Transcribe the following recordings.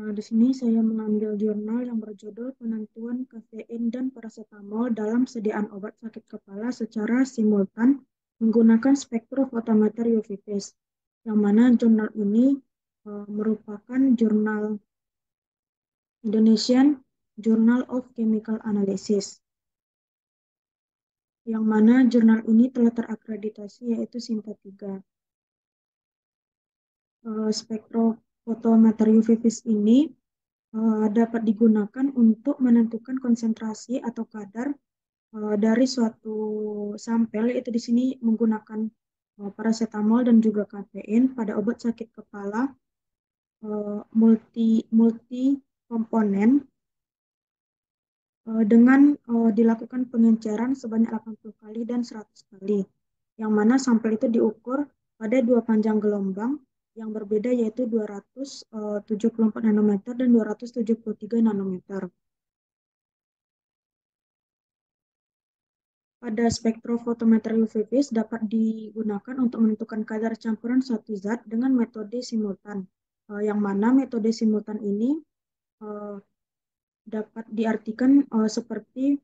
Di sini saya mengambil jurnal yang berjudul Penentuan Kafein dan Paracetamol dalam Sediaan Obat Sakit Kepala secara Simultan menggunakan Spektrofotometer UV Phase, yang mana jurnal ini merupakan jurnal Indonesian Journal of Chemical Analysis, yang mana jurnal ini telah terakreditasi yaitu SIMPA 3. Spektrofotometer UV Phase ini dapat digunakan untuk menentukan konsentrasi atau kadar dari suatu sampel, yaitu di sini menggunakan paracetamol dan juga kafein pada obat sakit kepala multi komponen dengan dilakukan pengenceran sebanyak 80 kali dan 100 kali, yang mana sampel itu diukur pada dua panjang gelombang yang berbeda, yaitu 274 nanometer dan 273 nanometer. Pada spektrofotometer UV Phase dapat digunakan untuk menentukan kadar campuran suatu zat dengan metode simultan, yang mana metode simultan ini dapat diartikan seperti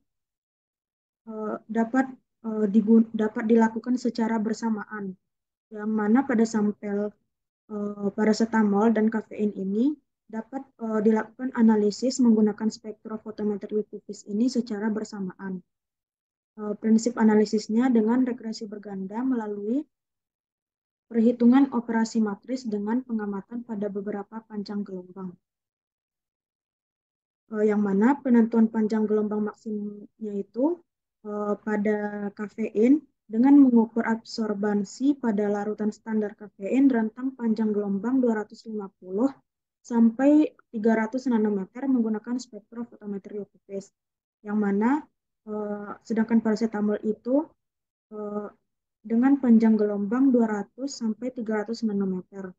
dapat dilakukan secara bersamaan, yang mana pada sampel paracetamol dan kafein ini dapat dilakukan analisis menggunakan spektrofotometer UV Phase ini secara bersamaan. Prinsip analisisnya dengan regresi berganda melalui perhitungan operasi matris dengan pengamatan pada beberapa panjang gelombang. Yang mana penentuan panjang gelombang maksimumnya itu pada kafein dengan mengukur absorbansi pada larutan standar kafein rentang panjang gelombang 250 sampai 300 nanometer menggunakan spektrofotometer UV Phase, yang mana sedangkan paracetamol itu dengan panjang gelombang 200 sampai 300 nanometer.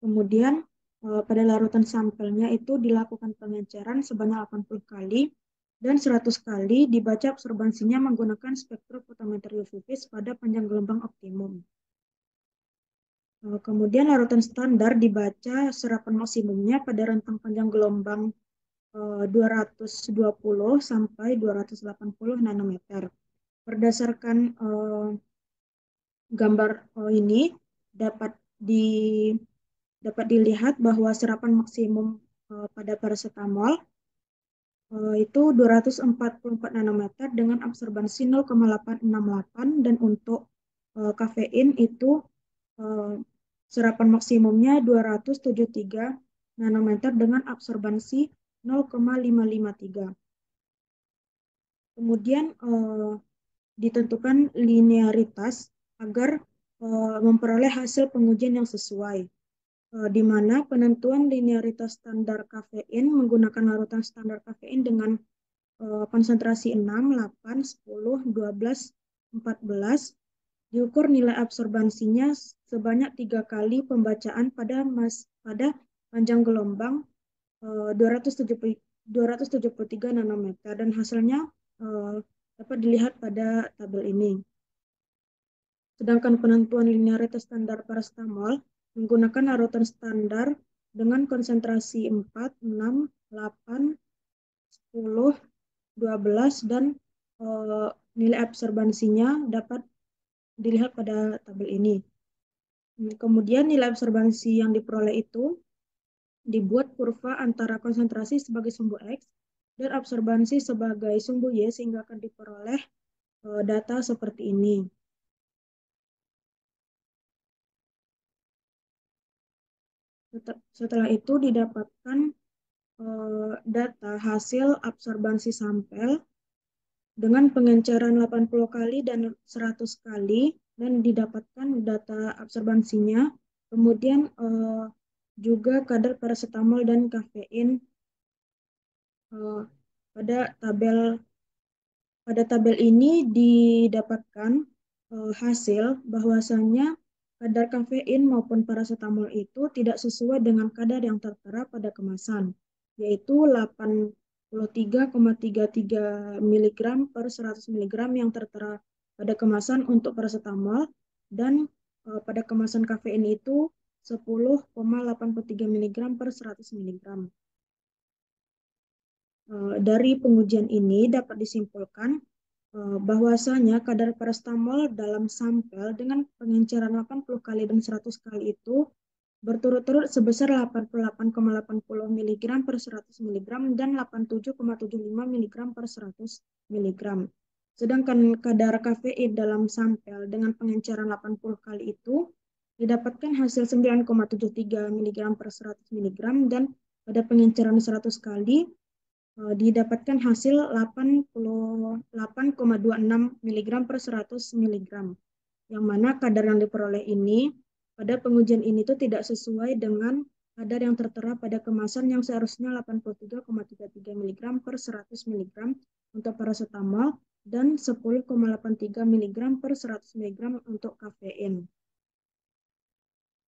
Kemudian pada larutan sampelnya itu dilakukan pengenceran sebanyak 80 kali dan 100 kali dibaca absorbansinya menggunakan spektrofotometer UV Phase pada panjang gelombang optimum. Kemudian larutan standar dibaca serapan maksimumnya pada rentang panjang gelombang 220 sampai 280 nanometer. Berdasarkan gambar ini dapat dilihat bahwa serapan maksimum pada paracetamol itu 244 nanometer dengan absorbansi 0,868, dan untuk kafein itu serapan maksimumnya 273 nanometer dengan absorbansi 0,553. Kemudian ditentukan linearitas agar memperoleh hasil pengujian yang sesuai, di mana penentuan linearitas standar kafein menggunakan larutan standar kafein dengan konsentrasi 6, 8, 10, 12, 14, diukur nilai absorbansinya sebanyak 3 kali pembacaan pada panjang gelombang 273 nanometer, dan hasilnya dapat dilihat pada tabel ini. Sedangkan penentuan linearitas standar paracetamol menggunakan larutan standar dengan konsentrasi 4, 6, 8, 10, 12, dan nilai absorbansinya dapat dilihat pada tabel ini. Kemudian nilai absorbansi yang diperoleh itu dibuat kurva antara konsentrasi sebagai sumbu X dan absorbansi sebagai sumbu Y sehingga akan diperoleh data seperti ini. Setelah itu didapatkan data hasil absorbansi sampel dengan pengenceran 80 kali dan 100 kali, dan didapatkan data absorbansinya. Kemudian juga kadar paracetamol dan kafein pada tabel ini didapatkan hasil bahwasannya kadar kafein maupun paracetamol itu tidak sesuai dengan kadar yang tertera pada kemasan, yaitu 83,33 mg per 100 mg yang tertera pada kemasan untuk paracetamol, dan pada kemasan kafein itu 10,83 mg per 100 mg. Dari pengujian ini dapat disimpulkan bahwasanya kadar paracetamol dalam sampel dengan pengenceran 80 kali dan 100 kali itu berturut-turut sebesar 88,80 mg per 100 mg dan 87,75 mg per 100 mg. Sedangkan kadar kafein dalam sampel dengan pengenceran 80 kali itu didapatkan hasil 9,73 mg per 100 mg dan pada pengenceran 100 kali didapatkan hasil 88,26 mg per 100 mg. Yang mana kadar yang diperoleh ini pada pengujian ini tuh tidak sesuai dengan kadar yang tertera pada kemasan yang seharusnya 83,33 mg per 100 mg untuk paracetamol dan 10,83 mg per 100 mg untuk kafein.